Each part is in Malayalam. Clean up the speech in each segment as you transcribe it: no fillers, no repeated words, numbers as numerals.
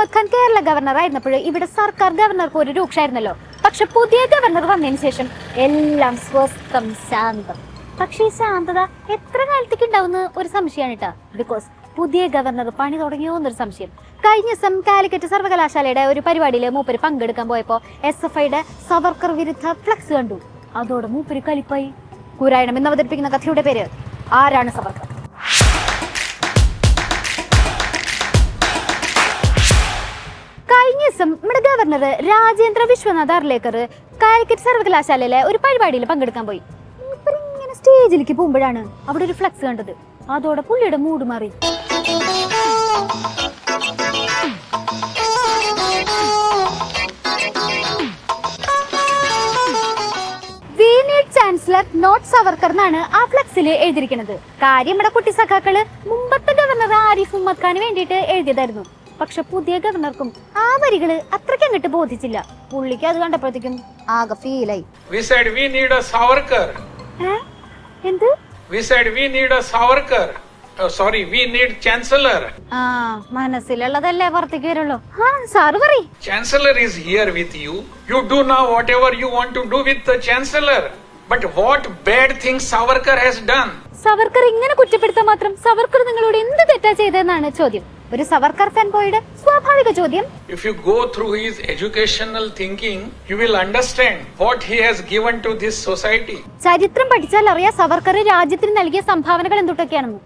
മുഹമ്മദ് ഖാൻ കേരള ഗവർണർ ആയിരുന്നപ്പോൾ ഇവിടെ സർക്കാർ ഗവർണർക്ക് ഒരു രൂക്ഷമായിരുന്നല്ലോ. പക്ഷെ പുതിയ ഗവർണർ വന്നതിന് ശേഷം എല്ലാം സ്വസ്ഥം, ശാന്തം. പക്ഷെ ഈ ശാന്തത എത്ര കാലത്തേക്ക് ഉണ്ടാവുന്ന ഒരു സംശയമാണ് കേട്ടോ. ബിക്കോസ് പുതിയ ഗവർണർ പണി തുടങ്ങിയോ എന്നൊരു സംശയം. കഴിഞ്ഞ ദിവസം കാലിക്കറ്റ് സർവകലാശാലയുടെ ഒരു പരിപാടിയിൽ മൂപ്പര് പങ്കെടുക്കാൻ പോയപ്പോ SFIയുടെ സവർക്കർ വിരുദ്ധ ഫ്ലക്സ് കണ്ടു. അതോടെ മൂപ്പര് കലിപ്പായി. കുരായണം എന്ന് അവതരിപ്പിക്കുന്ന കഥയുടെ പേര് ആരാണ് സവർക്കർ? കഴിഞ്ഞ ദിവസം നമ്മുടെ ഗവർണർ രാജേന്ദ്ര വിശ്വനാഥ് അർലേക്കർ കാലിക്കറ്റ് സർവകലാശാലയിലെ ഒരു പരിപാടിയിൽ പങ്കെടുക്കാൻ പോയി. ഇങ്ങനെ സ്റ്റേജിലേക്ക് പോകുമ്പോഴാണ് അവിടെ ഒരു ഫ്ലക്സ് കണ്ടത്. അതോടെ പുള്ളിയുടെ മൂഡ് മാറി. We need chancellor not Savarkar എന്നാണ് ആ ഫ്ലക്സിൽ എഴുതിയിരിക്കുന്നത്. കാര്യം നമ്മുടെ കുട്ടി സഖാക്കള് മുമ്പത്തെ ഗവർണർ ആരിഫ് മുഹമ്മദ് ഖാന് വേണ്ടിയിട്ട് എഴുതിയതായിരുന്നു. പക്ഷെ പുതിയ ഗവർണർക്കും ആ വരികള് അത്രയ്ക്ക് അങ്ങോട്ട് ബോധിച്ചില്ല. പുള്ളിക്ക് അത് കണ്ടപ്പോഴത്തേക്കും ആകെ ഫീലായി. എന്ത്? We said we need a Savarkar. Oh, sorry, we need Chancellor. മനസ്സിലുള്ളതല്ലേ പുറത്തേക്ക് വരുള്ളൂ. സാറ് പറ. Chancellor is here with you. You do now whatever you want to do with the Chancellor. But what bad things Savarkar has done? Savarkar ഇങ്ങനെ കുറ്റപ്പെടുത്താൻ മാത്രം സവർക്കർ നിങ്ങളോട് എന്ത് തെറ്റാ ചെയ്തതെന്നാണ് ചോദ്യം. ഒരു സവർക്കർ ഫാൻ ബോയുടെ സ്വാഭാവിക ചോദ്യം. If you go through his educational thinking, you will understand what he has given to this society. ചരിത്രം പഠിച്ചാൽ അറിയാം സവർക്കർ രാജ്യത്തിന് നൽകിയ സംഭാവനകൾ എന്തൊക്കെയാണെന്ന്.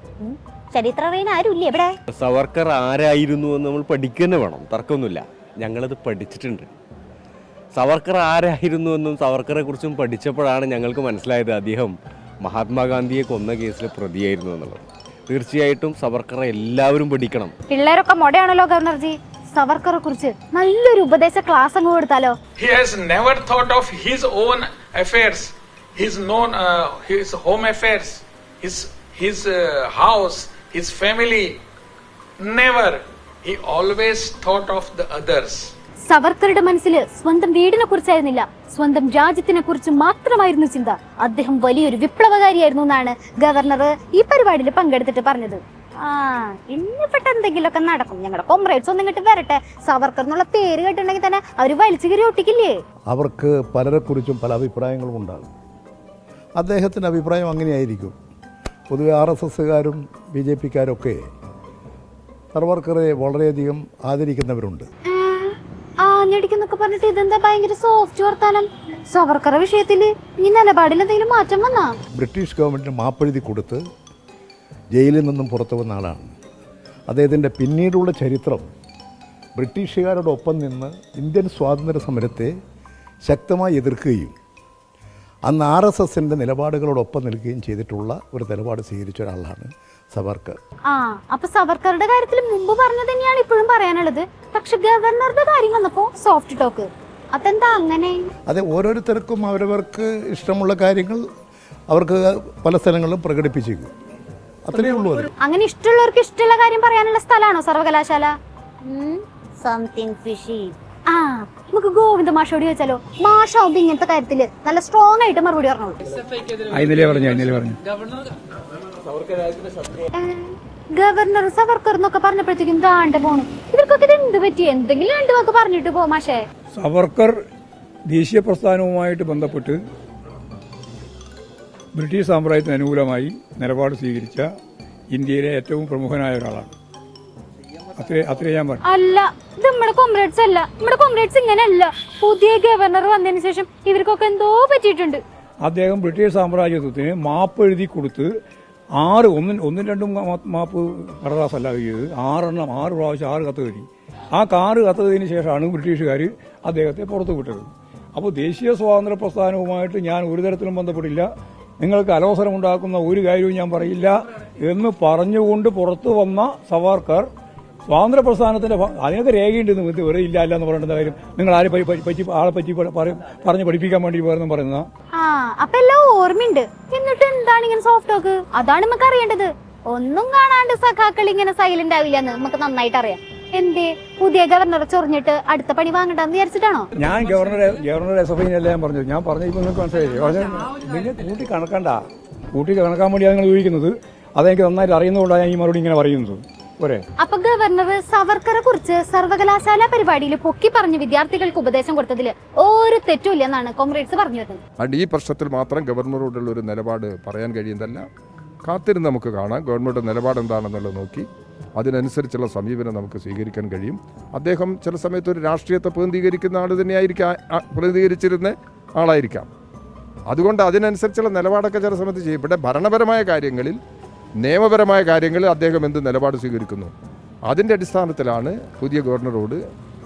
ചരിത്രം അറിയാൻ ആരുമില്ല ഇവിടെ. സവർക്കർ ആരായിരുന്നു എന്ന് നമ്മൾ പഠിക്കുക വേണം, തർക്കമൊന്നുമില്ല. ഞങ്ങളത് പഠിച്ചിട്ടുണ്ട്. സവർക്കർ ആരായിരുന്നു എന്നും സവർക്കറെ കുറിച്ചും പഠിച്ചപ്പോഴാണ് ഞങ്ങൾക്ക് മനസ്സിലായത് അദ്ദേഹം മഹാത്മാഗാന്ധിയെ കൊന്ന കേസിലെ പ്രതിയായിരുന്നു എന്നുള്ളത്. തീർച്ചയായിട്ടും സവർക്കറെ എല്ലാവരും പഠിക്കണം. പിള്ളേരൊക്കെ മൊടയാണല്ലോ ഗവർണർജി. സവർക്കറെ കുറിച്ച് നല്ലൊരു ഉപദേശ ക്ലാസ് അങ്ങ് കൊടുത്താലോ? He has never thought of his own affairs, his home affairs, his house, his family. Never. He always thought of the others. സവർക്കറുടെ മനസ്സിൽ സ്വന്തം വീടിനെ കുറിച്ചായിരുന്നില്ല, സ്വന്തം രാജ്യത്തിനെ കുറിച്ച് മാത്രമായിരുന്നു ചിന്ത. അദ്ദേഹം വലിയൊരു വിപ്ലവകാരിയായിരുന്നു എന്നാണ് ഗവർണർ ഈ പരിപാടിയിൽ പങ്കെടുത്തിട്ട് പറഞ്ഞത്. ഇന്നിപ്പെട്ട എന്തെങ്കിലുമൊക്കെ നടക്കും. ഞങ്ങളുടെ കോമ്രേഡ്സ് ഒന്നും ഇങ്ങോട്ട് വരട്ടെ. സവർക്കർ എന്നുള്ള പേര് കേട്ടിട്ടുണ്ടെങ്കിൽ തന്നെ അവർ വലിച്ചു കയറി ഒട്ടിക്കില്ലേ? അവർക്ക് പലരെ കുറിച്ചും പല അഭിപ്രായങ്ങളും ഉണ്ടാകും. അദ്ദേഹത്തിന്റെ അഭിപ്രായം അങ്ങനെയായിരിക്കും. പൊതുവെ RSSകാരും BJPക്കാരൊക്കെ സവർക്കറെ വളരെയധികം ആദരിക്കുന്നവരുണ്ട്. ഞടിക്കുന്നൊക്കെ പറഞ്ഞിട്ട് ഇതെന്താ ഭയങ്കര സോഫ്റ്റ് വർത്താനം? സവർക്കർ വിഷയത്തിൽ ഈ നിലപാടിൽ എന്തെങ്കിലും മാറ്റം വന്നാ? ബ്രിട്ടീഷ് ഗവൺമെന്റിന് മാപ്പെഴുതി കൊടുത്ത് ജയിലിൽ നിന്നും പുറത്തു വന്ന ആളാണ്. അദ്ദേഹത്തിൻ്റെ പിന്നീടുള്ള ചരിത്രം ബ്രിട്ടീഷുകാരോടൊപ്പം നിന്ന് ഇന്ത്യൻ സ്വാതന്ത്ര്യ സമരത്തെ ശക്തമായി എതിർക്കുകയും അന്ന് RSSന്റെ നിലപാടുകളോടൊപ്പം നിൽക്കുകയും ചെയ്തിട്ടുള്ള ഒരു നിലപാട് സ്വീകരിച്ച ഒരാളാണ് സവർക്കർ. അപ്പൊ സവർക്കറുടെ കാര്യത്തിൽ മുമ്പ് പറഞ്ഞത് തന്നെയാണ് ഇപ്പോഴും പറയാനുള്ളത്. പക്ഷെ ഗവർണറുടെ കാര്യം വന്നപ്പോ സോഫ്റ്റ് ടോക്ക്. അതെന്താ അങ്ങനെ? അതെ, ഓരോരുത്തർക്കും അവരവർക്ക് ഇഷ്ടമുള്ള കാര്യങ്ങൾ അവർക്ക് പല സ്ഥലങ്ങളിലും പ്രകടിപ്പിച്ചേക്കും. അത്രയേ ഉള്ളൂ. അത് അങ്ങനെ ഇഷ്ടമുള്ളവർക്ക് ഇഷ്ടമുള്ള കാര്യം പറയാനുള്ള സ്ഥലമാണോ സർവകലാശാല? Something fishy. നമുക്ക് ഗോവിന്ദ മാഷോട് ചോദിച്ചാലോ? മാഷാവുമ്പോ ഇങ്ങനത്തെ കാര്യത്തില് നല്ല സ്ട്രോങ് ആയിട്ട് മറുപടി പറഞ്ഞോളൂ. ഗവർണർ സവർക്കർ എന്നൊക്കെ പറഞ്ഞപ്പോഴത്തേക്കും ദാണ്ട പോണു. ഇവർക്കൊക്കെ ഇത് എന്ത് പറ്റി? എന്തെങ്കിലും രണ്ടു വാക്ക് പറഞ്ഞിട്ട് പോ മാഷേ. സവർക്കർ ദേശീയ പ്രസ്ഥാനവുമായിട്ട് ബന്ധപ്പെട്ട് ബ്രിട്ടീഷ് സാമ്രാജ്യത്തിന് അനുകൂലമായി നിലപാട് സ്വീകരിച്ച ഇന്ത്യയിലെ ഏറ്റവും പ്രമുഖനായ ഒരാളാണ്. അത്രേ ഞാൻ പറഞ്ഞു. അല്ല, ഇത് നമ്മുടെ കോമ്രേഡ്സ് അല്ല. നമ്മുടെ കോമ്രേഡ്സ് ഇങ്ങനെയല്ല. പുതിയ ഗവർണർ വന്നതിന് ശേഷം ഇവർക്കൊക്കെ എന്തോ പറ്റിയിട്ടുണ്ട്. അദ്ദേഹം ബ്രിട്ടീഷ് സാമ്രാജ്യത്വത്തിന് മാപ്പ് എഴുതി കൊടുത്ത് ഒന്നും രണ്ടും മാപ്പ് കടലാസല്ല ചെയ്തത്. 6 പ്രാവശ്യം 6 കത്ത് എഴുതി. ആ 6 കത്ത് എഴുതിയതിനു ശേഷമാണ് ബ്രിട്ടീഷുകാർ അദ്ദേഹത്തെ പുറത്തു വിട്ടത്. അപ്പോൾ ദേശീയ സ്വാതന്ത്ര്യ പ്രസ്ഥാനവുമായിട്ട് ഞാൻ ഒരു തരത്തിലും ബന്ധപ്പെട്ടില്ല, നിങ്ങൾക്ക് അലോസരമുണ്ടാക്കുന്ന ഒരു കാര്യവും ഞാൻ പറയില്ല എന്ന് പറഞ്ഞുകൊണ്ട് പുറത്തു വന്ന സവർക്കർ സ്വാതന്ത്ര്യ പ്രസ്ഥാനത്തിന്റെ അതിനൊക്കെ രേഖയുണ്ടെന്ന് വെറുതെ ഇല്ല എന്ന് പറയേണ്ട കാര്യം നിങ്ങൾ ആളെ പറ്റി പറഞ്ഞ് പഠിപ്പിക്കാൻ വേണ്ടി പോയെന്നും പറയുന്ന. അപ്പൊ എല്ലാം ഓർമ്മയുണ്ട്. എന്നിട്ട് എന്താണ് ഇങ്ങനെ സോഫ്റ്റ് ടോക്ക്? അതാണ് നമുക്ക് അറിയേണ്ടത്. ഒന്നും കാണാണ്ട് സഖാക്കൾ ഇങ്ങനെ സൈലന്റ് ആവില്ലെന്ന് നമുക്ക് നന്നായിട്ട് അറിയാം. എന്തേ പുതിയ ഗവർണറെ ചൊറിഞ്ഞിട്ട് അടുത്ത പണി വാങ്ങണ്ടെന്ന് വിചാരിച്ചിട്ടാണോ? ഞാൻ ഗവർണർ SFIനല്ല ഞാൻ പറഞ്ഞത്. ഞാൻ പറഞ്ഞപ്പോൾ നിങ്ങൾക്ക് മനസ്സിലായില്ലേ? നിങ്ങൾ കൂട്ടി കണക്കാൻ വേണ്ടിയാണ് നിങ്ങൾ ചോദിക്കുന്നത്. അതെനിക്ക് നന്നായിട്ട് അറിയുന്നതുകൊണ്ടാണ് ഞാൻ ഈ മറുപടി ഇങ്ങനെ പറയുന്നത്. പോരെ? അപ്പൊ ഗവർണർ സവർക്കറെ കുറിച്ച് സർവകലാശാല പരിപാടിയിൽ പൊക്കി പറഞ്ഞ് വിദ്യാർത്ഥികൾക്ക് ഉപദേശം കൊടുത്തതിൽ ഒരു തെറ്റുമില്ല എന്നാണ് കോമ്രേഡ്സ് പറഞ്ഞു വരുന്നത്. അതുകൊണ്ട് ഈ പ്രശ്നത്തിൽ മാത്രം ഗവർണറോടുള്ള ഒരു നിലപാട് പറയാൻ കഴിയുന്നതല്ല. കാത്തിരുന്ന് നമുക്ക് കാണാം. ഗവൺമെൻറ് നിലപാട് എന്താണെന്നുള്ളത് നോക്കി അതിനനുസരിച്ചുള്ള സമീപനം നമുക്ക് സ്വീകരിക്കാൻ കഴിയും. അദ്ദേഹം ചില സമയത്ത് ഒരു രാഷ്ട്രീയത്തെ പ്രതിനിധീകരിക്കുന്ന ആൾ തന്നെയായിരിക്കാം, പ്രതിനിധീകരിച്ചിരുന്ന ആളായിരിക്കാം. അതുകൊണ്ട് അതിനനുസരിച്ചുള്ള നിലപാടൊക്കെ ചില സമയത്ത് ചെയ്യും. ഇവിടെ ഭരണപരമായ കാര്യങ്ങളിൽ, നിയമപരമായ കാര്യങ്ങളിൽ അദ്ദേഹം എന്ത് നിലപാട് സ്വീകരിക്കുന്നു അതിൻ്റെ അടിസ്ഥാനത്തിലാണ് പുതിയ ഗവർണറോട്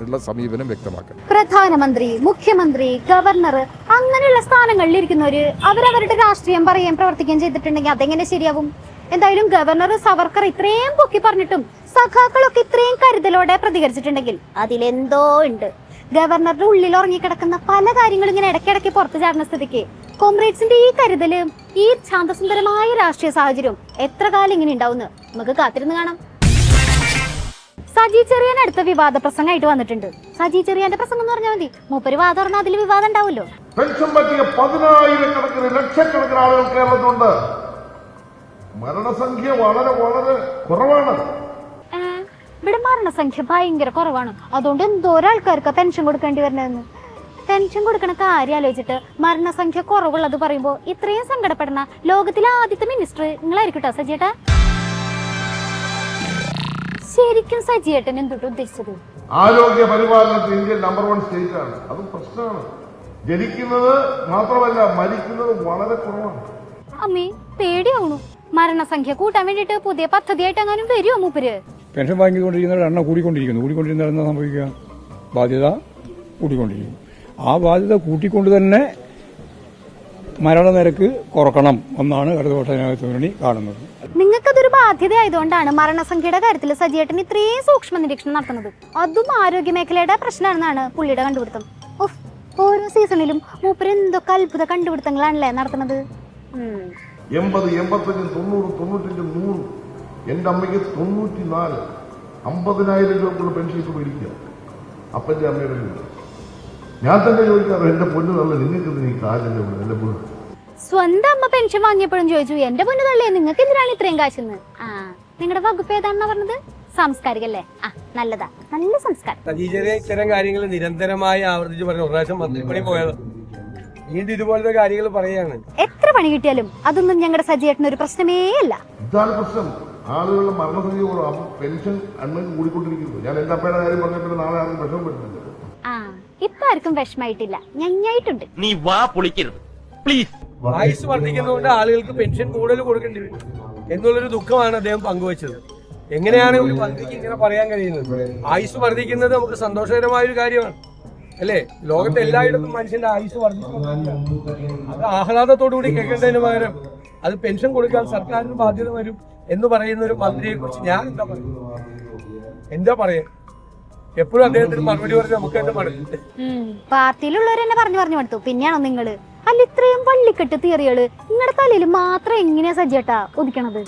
ഉള്ള സമീപനം വ്യക്തമാക്കുന്നത്. പ്രധാനമന്ത്രി, മുഖ്യമന്ത്രി, ഗവർണർ അങ്ങനെയുള്ള സ്ഥാനങ്ങളിൽ ഇരിക്കുന്നവര് അവരവരുടെ രാഷ്ട്രീയം പറയുകയും പ്രവർത്തിക്കുകയും ചെയ്തിട്ടുണ്ടെങ്കിൽ അതെങ്ങനെ ശരിയാവും? എന്തായാലും ഗവർണർ സവർക്കർ ഇത്രയും പൊക്കി പറഞ്ഞിട്ടും സഖാക്കളൊക്കെ ഇത്രയും കരുതലോടെ പ്രതികരിച്ചിട്ടുണ്ടെങ്കിൽ അതിലെന്തോ ഉണ്ട്. ഗവർണറുടെ ഉള്ളിൽ ഉറങ്ങിക്കിടക്കുന്ന പല കാര്യങ്ങളും ഇങ്ങനെ ഇടയ്ക്കിടയ്ക്ക് പുറത്തു ചാടുന്ന സ്ഥിതിക്ക് കോമ്രേഡ്സിന്റെ ഈ കരുതലും ഈ ശാന്തസുന്ദരമായ രാഷ്ട്രീയ സാഹചര്യവും എത്ര കാലം ഇങ്ങനെ ഉണ്ടാവുമെന്ന് നമുക്ക് കാത്തിരുന്ന് കാണാം. സജി ചെറിയാൻ അടുത്ത വിവാദ പ്രസംഗമായിട്ട് വന്നിട്ടുണ്ട്. സജി ചെറിയാന്റെ പ്രസംഗം എന്ന് പറഞ്ഞാൽ മതി, മൂപ്പര് വാദം പറഞ്ഞാൽ അതിൽ വിവാദം ഉണ്ടാവുമല്ലോ. പെൻഷൻ പറ്റിയ 10,000-കണക്കിന് ലക്ഷക്കണക്കിന് ആളുകൾ കേരളത്തിലുണ്ട്. മരണസംഖ്യ വളരെ വളരെ കുറവാണ്. ഇവിടെ മരണസംഖ്യ ഭയങ്കര കുറവാണ്. അതുകൊണ്ട് എന്തോരാൾക്കാർക്ക് പെൻഷൻ കൊടുക്കേണ്ടി വരുന്നതെന്ന്. പെൻഷൻ കൊടുക്കണ കാര്യം ആലോചിച്ചിട്ട് മരണസംഖ്യ കുറവുള്ളത് പറയുമ്പോ ഇത്രയും സങ്കടപ്പെടുന്ന ലോകത്തിലെ ആദ്യത്തെ മിനിസ്റ്റർ നിങ്ങളായിരിക്കട്ടോ സജിയേട്ടാ. ശരിക്കും സജിയേട്ടൻ എന്തുട്ട് ഉദ്ദേശിച്ചത്? ആരോഗ്യ പരിപാലനത്തിൽ ഇന്ത്യ നമ്പർ 1 സ്റ്റേറ്റ് ആണ്. അതും പ്രശ്നമാണ്. ജനിക്കുന്നത് മാത്രമല്ല മരിക്കുന്നത് വളരെ കുറവാണ്. അമ്മേ പേടിയാവണു. മരണസംഖ്യ കൂട്ടാൻ വേണ്ടിട്ട് പുതിയ പദ്ധതിയായിട്ട് എങ്ങാനും വരുമോ മൂപ്പര്? പെൻഷൻ വാങ്ങിക്കൊണ്ടിരിക്കുന്നവരുടെ എണ്ണം കൂടിക്കൊണ്ടിരിക്കുന്ന എന്താ സംഭവിക്കുക? ബാധ്യത കൂട്ടിക്കൊണ്ടിരിക്കുന്നു. ആ ബാധ്യത കൂട്ടിക്കൊണ്ട് തന്നെ മരണനിരക്ക് കുറക്കണം എന്നാണ് ഇടതുപക്ഷ ജനാധിപത്യ മുന്നണി കാണുന്നത്. നിങ്ങൾക്കതൊരു ബാധ്യത ആയതുകൊണ്ടാണ് മരണസംഖ്യയുടെ കാര്യത്തിൽ സജിയേട്ടൻ ഇത്രയും സൂക്ഷ്മ നിരീക്ഷണം നടത്തുന്നത്. അതും ആരോഗ്യ മേഖലയുടെ പ്രശ്നമാണെന്നാണ് പുള്ളിയുടെ കണ്ടുപിടുത്തം. ഓരോ സീസണിലും മൂപ്പര് എന്തൊക്കെ അത്ഭുത കണ്ടുപിടുത്തങ്ങളാണല്ലേ നടത്തുന്നത്. 80, 85, 90, 95, 100. എന്റെ അമ്മയ്ക്ക് 94. 50,000 രൂപക്കുള്ള പെൻഷൻ ഇപ്പൊ മേടിക്കുക അപ്പന്റെ അമ്മയുടെ രൂപ. ഞാൻ തന്നെ ചോദിക്കാറ്, എന്റെ പൊന്നു തള്ള നിങ്ങൾക്ക് ഈ കാശല്ലേ ഉള്ളു? എന്റെ പൊന്നു സ്വന്തം അമ്മ പെൻഷൻ വാങ്ങിയപ്പോഴും ചോദിച്ചു, എന്റെ പൊന്നു തള്ളേ നിങ്ങൾക്ക് എന്തിനാണ് ഇത്രയും കാശെന്ന്. നിങ്ങളുടെ വകുപ്പ് ഏതാണെന്നാ പറഞ്ഞത്? സാംസ്കാരികല്ലേ? നല്ലതാ, നല്ല സംസ്കാരം. ഇത്തരം കാര്യങ്ങൾ നിരന്തരമായി ആവർത്തിച്ച് പറഞ്ഞു. ഒരു പ്രാവശ്യം മന്ത്രിപ്പണി പോയത് വീണ്ടും ഇതുപോലത്തെ കാര്യങ്ങൾ പറയാണ്. എത്ര പണി കിട്ടിയാലും അതൊന്നും ഞങ്ങളുടെ സജിയേട്ടന് ഒരു പ്രശ്നമേ അല്ല. ഇതാണ് പ്രശ്നം. ആളുകളുടെ മരണസംഖ്യ കുറവ്, പെൻഷൻ എണ്ണം കൂടിക്കൊണ്ടിരിക്കുന്നു. ഞാൻ എന്റെ അപ്പയുടെ കാര്യം പറഞ്ഞപ്പോൾ നാളെ ആരും വിഷമം പറ്റുന്നില്ല. ഇപ്പൊ ആർക്കും വിഷമായിട്ടില്ല, ഞഞ്ഞായിട്ടുണ്ട്. നീ വാ പൊളിക്കരുത് പ്ലീസ്. ആയുസ് വർദ്ധിക്കുന്നതുകൊണ്ട് ആളുകൾക്ക് പെൻഷൻ കൂടുതൽ കൊടുക്കേണ്ടി വരും എന്നുള്ളൊരു ദുഃഖമാണ് അദ്ദേഹം പങ്കുവച്ചത്. എങ്ങനെയാണ് ഒരു മന്ത്രിക്ക് ഇങ്ങനെ പറയാൻ കഴിയുന്നത്? ആയുസ് വർദ്ധിക്കുന്നത് നമുക്ക് സന്തോഷകരമായ ഒരു കാര്യമാണ് അല്ലേ? ലോകത്തെ എല്ലായിടത്തും മനുഷ്യന്റെ ആയുസ് വർദ്ധിക്കുന്നു. അത് ആഹ്ലാദത്തോടുകൂടി കേൾക്കേണ്ടതിന് പകരം അത് പെൻഷൻ കൊടുക്കാൻ സർക്കാരിന് ബാധ്യത വരും എന്ന് പറയുന്ന ഒരു മന്ത്രിയെ കുറിച്ച് ഞാൻ എന്താ പറയാ? എപ്പോഴും അദ്ദേഹത്തിന് മറുപടി പറഞ്ഞ് നമുക്ക് തന്നെ മടുത്തു. പാർട്ടിയിലുള്ളവരെന്നെ പറഞ്ഞു മടുത്തു. പിന്നെയാണോ നിങ്ങള്? അല്ല, ഇത്രയും വള്ളിക്കെട്ട് തിയറികള് നിങ്ങളുടെ തലയിൽ മാത്രം എങ്ങനെയാ സജ്ജേട്ടാ ഒതുക്കണത്?